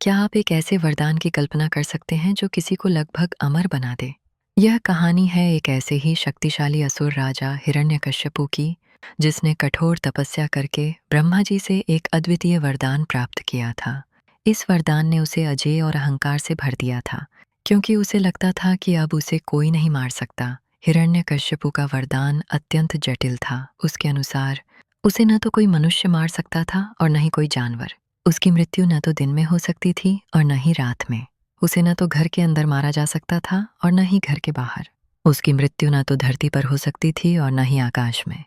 क्या आप एक ऐसे वरदान की कल्पना कर सकते हैं जो किसी को लगभग अमर बना दे? यह कहानी है एक ऐसे ही शक्तिशाली असुर राजा हिरण्यकश्यपु की, जिसने कठोर तपस्या करके ब्रह्मा जी से एक अद्वितीय वरदान प्राप्त किया था। इस वरदान ने उसे अजेय और अहंकार से भर दिया था, क्योंकि उसे लगता था कि अब उसे कोई नहीं मार सकता। हिरण्यकश्यपु का वरदान अत्यंत जटिल था। उसके अनुसार उसे न तो कोई मनुष्य मार सकता था और न ही कोई जानवर। उसकी मृत्यु न तो दिन में हो सकती थी और न ही रात में। उसे न तो घर के अंदर मारा जा सकता था और न ही घर के बाहर। उसकी मृत्यु न तो धरती पर हो सकती थी और न ही आकाश में।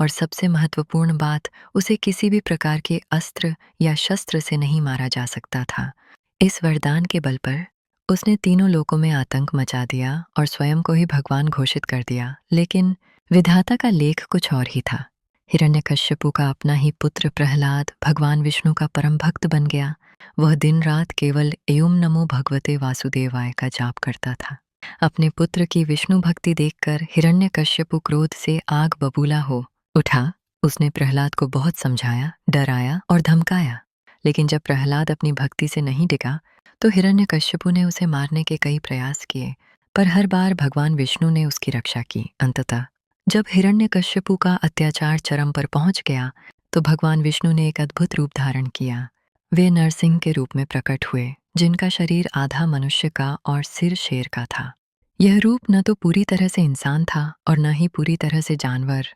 और सबसे महत्वपूर्ण बात, उसे किसी भी प्रकार के अस्त्र या शस्त्र से नहीं मारा जा सकता था। इस वरदान के बल पर उसने तीनों लोकों में आतंक मचा दिया और स्वयं को ही भगवान घोषित कर दिया। लेकिन विधाता का लेख कुछ और ही था। हिरण्यकश्यपु का अपना ही पुत्र प्रहलाद भगवान विष्णु का परम भक्त बन गया। वह दिन रात केवल एवं नमो भगवते वासुदेवाय का जाप करता था। अपने पुत्र की विष्णु भक्ति देखकर हिरण्यकश्यपु क्रोध से आग बबूला हो उठा। उसने प्रहलाद को बहुत समझाया, डराया और धमकाया। लेकिन जब प्रहलाद अपनी भक्ति से नहीं टिका, तो हिरण्यकश्यपु ने उसे मारने के कई प्रयास किए, पर हर बार भगवान विष्णु ने उसकी रक्षा की। अंततः जब हिरण्यकश्यपु का अत्याचार चरम पर पहुंच गया, तो भगवान विष्णु ने एक अद्भुत रूप धारण किया। वे नरसिंह के रूप में प्रकट हुए, जिनका शरीर आधा मनुष्य का और सिर शेर का था। यह रूप न तो पूरी तरह से इंसान था और न ही पूरी तरह से जानवर,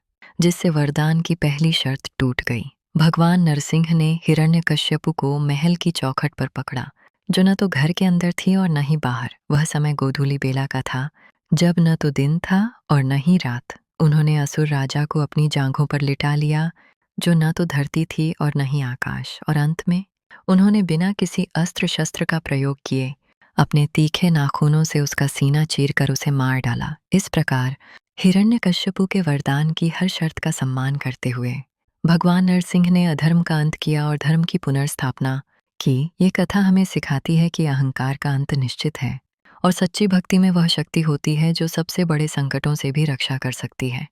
जिससे वरदान की पहली शर्त टूट गई। भगवान नरसिंह ने हिरण्यकश्यपु को महल की चौखट पर पकड़ा, जो न तो घर के अंदर थी और न ही बाहर। वह समय गोधूली बेला का था, जब न तो दिन था और न ही रात। उन्होंने असुर राजा को अपनी जांघों पर लिटा लिया, जो न तो धरती थी और न ही आकाश। और अंत में उन्होंने बिना किसी अस्त्र शस्त्र का प्रयोग किए अपने तीखे नाखूनों से उसका सीना चीरकर उसे मार डाला। इस प्रकार हिरण्यकश्यपु के वरदान की हर शर्त का सम्मान करते हुए भगवान नरसिंह ने अधर्म का अंत किया और धर्म की पुनर्स्थापना की। ये कथा हमें सिखाती है कि अहंकार का अंत निश्चित है और सच्ची भक्ति में वह शक्ति होती है जो सबसे बड़े संकटों से भी रक्षा कर सकती है।